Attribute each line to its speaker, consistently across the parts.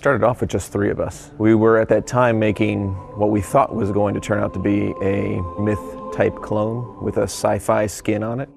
Speaker 1: Started off with just 3 of us. We were at that time making what we thought was going to turn out to be a myth-type clone with a sci-fi skin on it.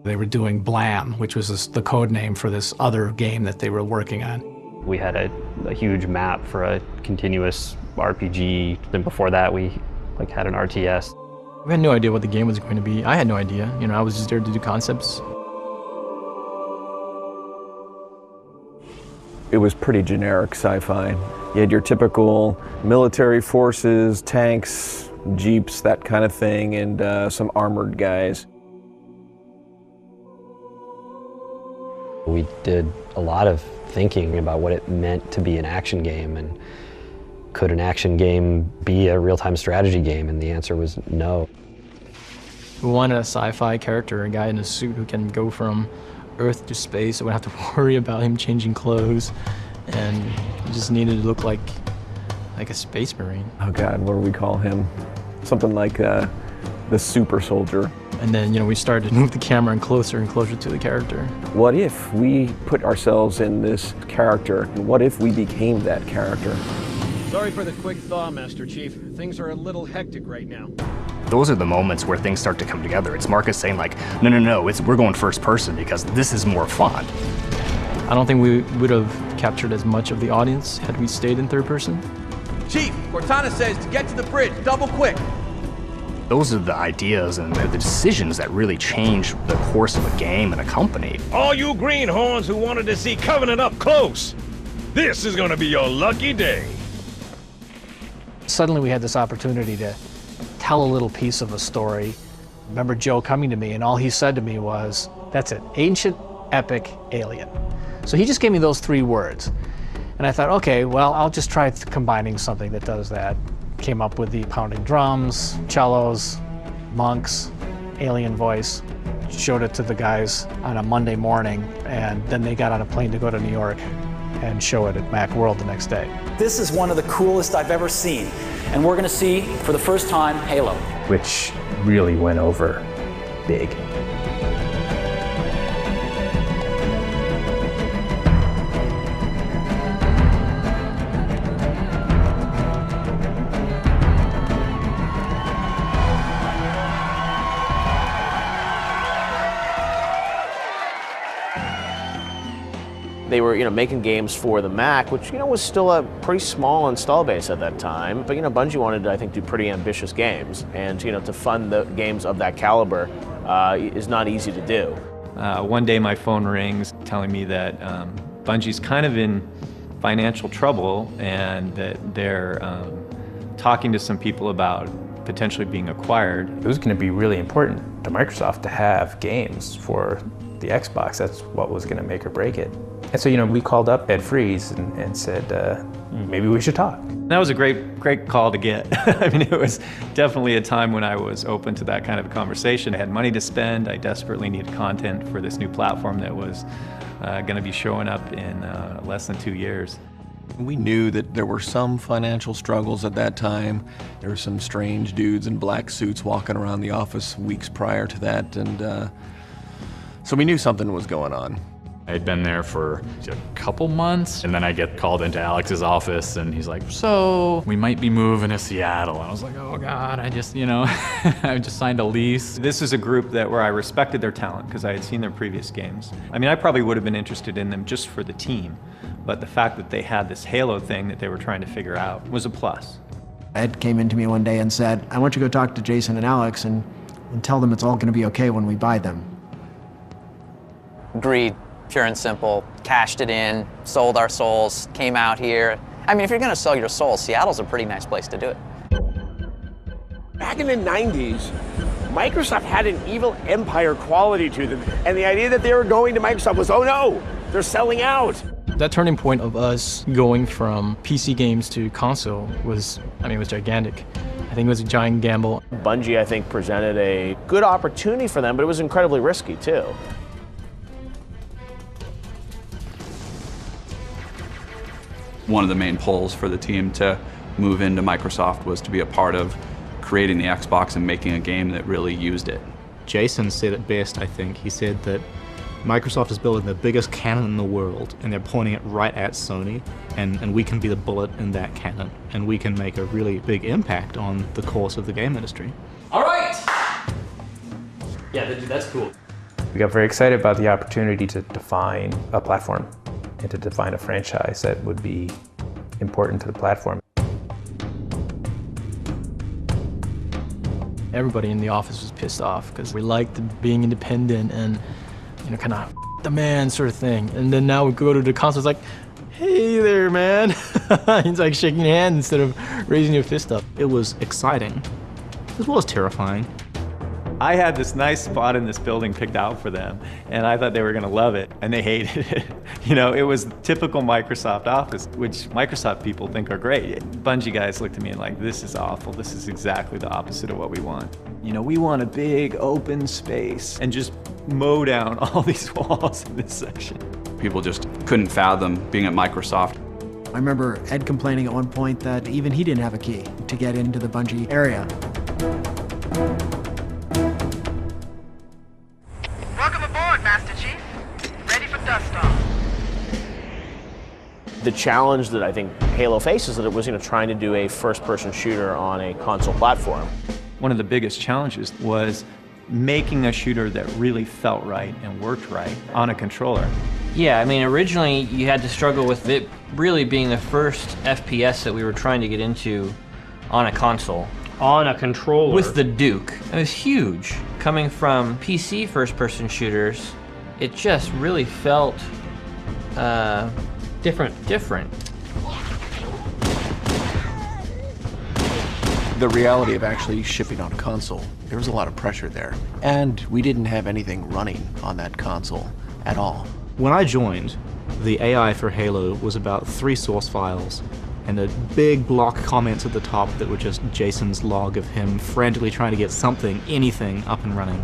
Speaker 2: They were doing Blam, which was the code name for this other game that they were working on.
Speaker 3: We had a huge map for a continuous RPG. Then before that, we had an RTS.
Speaker 2: We had no idea what the game was going to be. I had no idea. You know, I was just there to do concepts.
Speaker 1: It was pretty generic sci-fi. You had your typical military forces, tanks, jeeps, that kind of thing, and some armored guys.
Speaker 3: We did a lot of thinking about what it meant to be an action game, and could an action game be a real-time strategy game? And the answer was no.
Speaker 2: We wanted a sci-fi character, a guy in a suit who can go from Earth to space, so we don't have to worry about him changing clothes, and he just needed to look like a space marine.
Speaker 1: Oh God, what do we call him? Something like the super soldier.
Speaker 2: And then, you know, we started to move the camera and closer to the character.
Speaker 1: What if we put ourselves in this character, and what if we became that character?
Speaker 4: Sorry for the quick thaw, Master Chief. Things are a little hectic right now.
Speaker 5: Those are the moments where things start to come together. It's Marcus saying like, no, we're going first person because this is more fun.
Speaker 2: I don't think we would have captured as much of the audience had we stayed in third person.
Speaker 6: Chief, Cortana says to get to the bridge, double quick.
Speaker 5: Those are the ideas and the decisions that really change the course of a game and a company.
Speaker 7: All you greenhorns who wanted to see Covenant up close, this is gonna be your lucky day.
Speaker 2: Suddenly we had this opportunity to tell a little piece of a story. I remember Joe coming to me, and all he said to me was, that's it, ancient, epic, alien. So he just gave me those 3 words. And I thought, okay, well, I'll just try combining something that does that. Came up with the pounding drums, cellos, monks, alien voice. Showed it to the guys on a Monday morning, and then they got on a plane to go to New York and show it at Macworld the next day.
Speaker 8: This is one of the coolest I've ever seen, and we're going to see, for the first time, Halo.
Speaker 9: Which really went over big.
Speaker 10: They were, making games for the Mac, which, was still a pretty small install base at that time. But, Bungie wanted to, I think, do pretty ambitious games. And, to fund the games of that caliber is not easy to do.
Speaker 11: One day my phone rings telling me that Bungie's kind of in financial trouble and that they're talking to some people about potentially being acquired.
Speaker 9: It was going to be really important to Microsoft to have games for the Xbox. That's what was going to make or break it. And so, we called up Ed Freeze and said, maybe we should talk.
Speaker 11: That was a great call to get. I mean, it was definitely a time when I was open to that kind of a conversation. I had money to spend. I desperately needed content for this new platform that was going to be showing up in less than 2 years.
Speaker 1: We knew that there were some financial struggles at that time. There were some strange dudes in black suits walking around the office weeks prior to that, and so we knew something was going on.
Speaker 12: I had been there for a couple months, and then I get called into Alex's office, and he's like, so we might be moving to Seattle. And I was like, oh God, I just, I just signed a lease.
Speaker 11: This is a group where I respected their talent because I had seen their previous games. I mean, I probably would have been interested in them just for the team, but the fact that they had this Halo thing that they were trying to figure out was a plus.
Speaker 13: Ed came into me one day and said, I want you to go talk to Jason and Alex and tell them it's all going to be okay when we buy them.
Speaker 14: Agreed. Pure and simple, cashed it in, sold our souls, came out here. I mean, if you're gonna sell your soul, Seattle's a pretty nice place to do it.
Speaker 15: Back in the 90s, Microsoft had an evil empire quality to them, and the idea that they were going to Microsoft was, oh no, they're selling out.
Speaker 2: That turning point of us going from PC games to console was gigantic. I think it was a giant gamble.
Speaker 10: Bungie, I think, presented a good opportunity for them, but it was incredibly risky too.
Speaker 16: One of the main pulls for the team to move into Microsoft was to be a part of creating the Xbox and making a game that really used it.
Speaker 17: Jason said it best, I think. He said that
Speaker 9: Microsoft is building the biggest cannon in the world, and they're pointing it right at Sony, and we can be the bullet in that cannon, and we can make a really big impact on the course of the game industry.
Speaker 17: All right! Yeah, that's cool.
Speaker 9: We got very excited about the opportunity to define a platform and to define a franchise that would be important to the platform.
Speaker 2: Everybody in the office was pissed off because we liked being independent and, you know, kind of the man sort of thing. And then now we go to the console, it's like, hey there, man. He's like shaking your hand instead of raising your fist up.
Speaker 9: It was exciting, as well as terrifying.
Speaker 11: I had this nice spot in this building picked out for them, and I thought they were gonna love it, and they hated it. You know, it was typical Microsoft Office, which Microsoft people think are great. Bungie guys looked at me and like, this is awful. This is exactly the opposite of what we want. You know, we want a big open space and just mow down all these walls in this section.
Speaker 16: People just couldn't fathom being at Microsoft.
Speaker 13: I remember Ed complaining at one point that even he didn't have a key to get into the Bungie area.
Speaker 18: Welcome aboard, Master Chief. Ready for dust off.
Speaker 10: The challenge that I think Halo faced is that it was, you know, trying to do a first-person shooter on a console platform.
Speaker 11: One of the biggest challenges was making a shooter that really felt right and worked right on a controller.
Speaker 17: Yeah, I mean, originally you had to struggle with it really being the first FPS that we were trying to get into on a console.
Speaker 19: On a controller.
Speaker 17: With the Duke. It was huge. Coming from PC first-person shooters, it just really felt
Speaker 19: different.
Speaker 1: The reality of actually shipping on a console, there was a lot of pressure there. And we didn't have anything running on that console at all.
Speaker 9: When I joined, the AI for Halo was about 3 source files and a big block comments at the top that were just Jason's log of him frantically trying to get something, anything, up and running.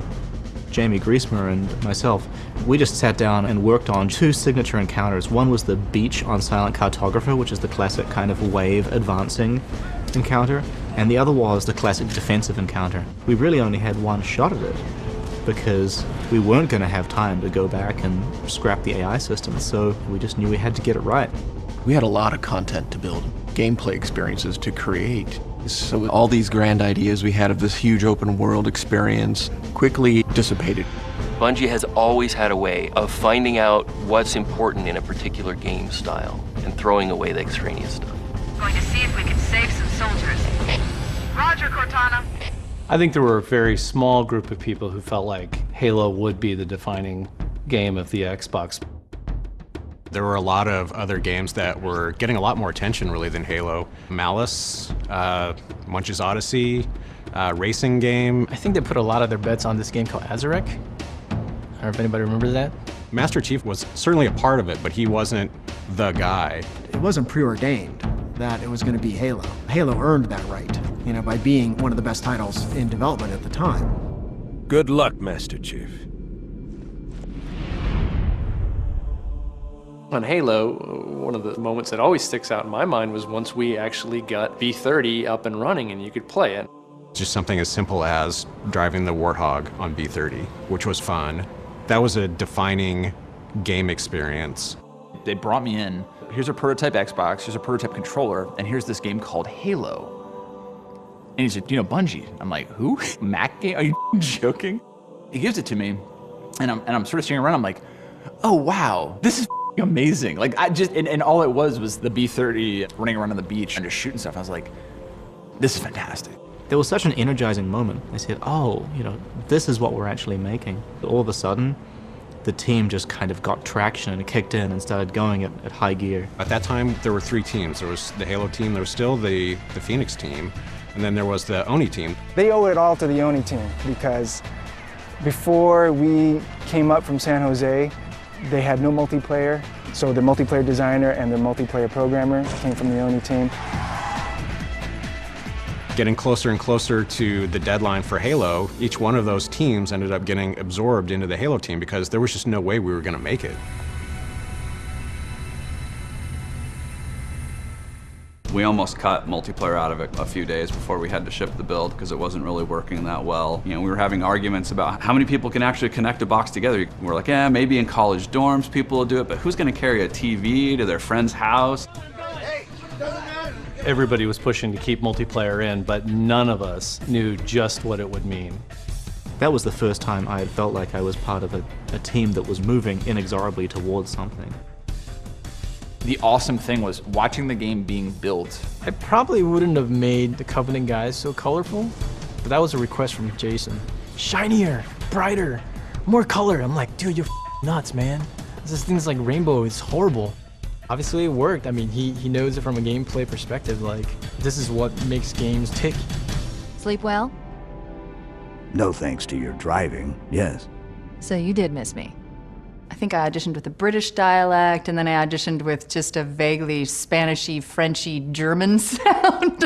Speaker 9: Jamie Griesmer and myself, we just sat down and worked on 2 signature encounters. One was the beach on Silent Cartographer, which is the classic kind of wave advancing encounter, and the other was the classic defensive encounter. We really only had one shot at it because we weren't going to have time to go back and scrap the AI system, so we just knew we had to get it right.
Speaker 1: We had a lot of content to build, gameplay experiences to create. So all these grand ideas we had of this huge open world experience quickly dissipated.
Speaker 20: Bungie has always had a way of finding out what's important in a particular game style and throwing away the extraneous stuff.
Speaker 18: Going to see if we can save some soldiers. Roger, Cortana.
Speaker 19: I think there were a very small group of people who felt like Halo would be the defining game of the Xbox.
Speaker 21: There were a lot of other games that were getting a lot more attention really than Halo. Malice, Munch's Odyssey, racing game.
Speaker 2: I think they put a lot of their bets on this game called Azarek. I don't know if anybody remembers that.
Speaker 21: Master Chief was certainly a part of it, but he wasn't the guy.
Speaker 13: It wasn't preordained that it was going to be Halo. Halo earned that right, you know, by being one of the best titles in development at the time.
Speaker 7: Good luck, Master Chief.
Speaker 22: On Halo, one of the moments that always sticks out in my mind was once we actually got B30 up and running and you could play it.
Speaker 21: Just something as simple as driving the Warthog on B30, which was fun. That was a defining game experience.
Speaker 23: They brought me in. Here's a prototype Xbox, here's a prototype controller, and here's this game called Halo. And he said, you know, Bungie. I'm like, who? Mac game? Are you joking? He gives it to me, and I'm sort of staring around. I'm like, oh wow, this is amazing. Like I just, and all it was the B30 running around on the beach and just shooting stuff. I was like, this is fantastic.
Speaker 9: There was such an energizing moment. I said, oh, you know, this is what we're actually making. All of a sudden, the team just kind of got traction and kicked in and started going at high gear.
Speaker 21: At that time, there were 3 teams. There was the Halo team, there was still the Phoenix team, and then there was the Oni team.
Speaker 24: They owe it all to the Oni team because before we came up from San Jose, they had no multiplayer. So the multiplayer designer and the multiplayer programmer came from the Oni team.
Speaker 21: Getting closer and closer to the deadline for Halo, each one of those teams ended up getting absorbed into the Halo team because there was just no way we were going to make it.
Speaker 16: We almost cut multiplayer out of it a few days before we had to ship the build because it wasn't really working that well. You know, we were having arguments about how many people can actually connect a box together. We're like, yeah, maybe in college dorms people will do it, but who's gonna carry a TV to their friend's house?
Speaker 19: Everybody was pushing to keep multiplayer in, but none of us knew just what it would mean.
Speaker 9: That was the first time I had felt like I was part of a team that was moving inexorably towards something.
Speaker 23: The awesome thing was watching the game being built.
Speaker 2: I probably wouldn't have made the Covenant guys so colorful, but that was a request from Jason. Shinier, brighter, more color. I'm like, dude, you're nuts, man. This thing's like rainbow, it's horrible. Obviously it worked. I mean, he knows it from a gameplay perspective. Like, this is what makes games tick.
Speaker 3: Sleep well?
Speaker 4: No thanks to your driving, yes.
Speaker 3: So you did miss me. I think I auditioned with a British dialect, and then I auditioned with just a vaguely Spanishy, Frenchy, German sound.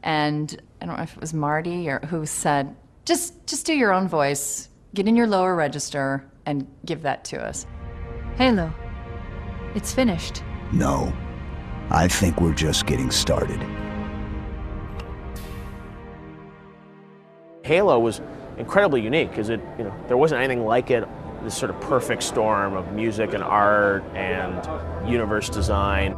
Speaker 3: And I don't know if it was Marty or who said, just do your own voice, get in your lower register, and give that to us. Halo, it's finished.
Speaker 4: No, I think we're just getting started.
Speaker 10: Halo was incredibly unique because there wasn't anything like it. This sort of perfect storm of music and art and universe design.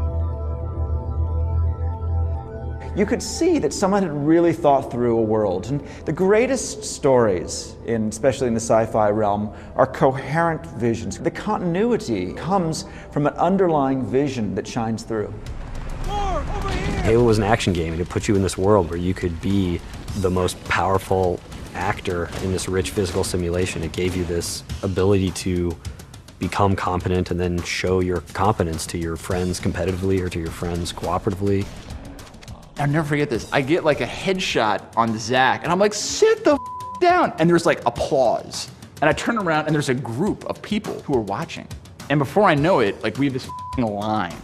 Speaker 5: You could see that someone had really thought through a world. And the greatest stories, especially in the sci-fi realm, are coherent visions. The continuity comes from an underlying vision that shines through.
Speaker 6: Halo was an action game, and it put you in this world where you could be the most powerful actor in this rich physical simulation. It gave you this ability to become competent and then show your competence to your friends competitively or to your friends cooperatively.
Speaker 23: I'll never forget this. I get like a headshot on Zach, and I'm like, sit the down. And there's like applause. And I turn around, and there's a group of people who are watching. And before I know it, like, we have this line.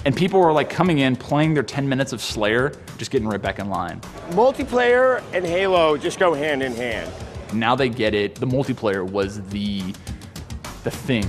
Speaker 23: And people were like coming in, playing their 10 minutes of Slayer, just getting right back in line.
Speaker 15: Multiplayer and Halo just go hand in hand.
Speaker 23: Now they get it. The multiplayer was the thing.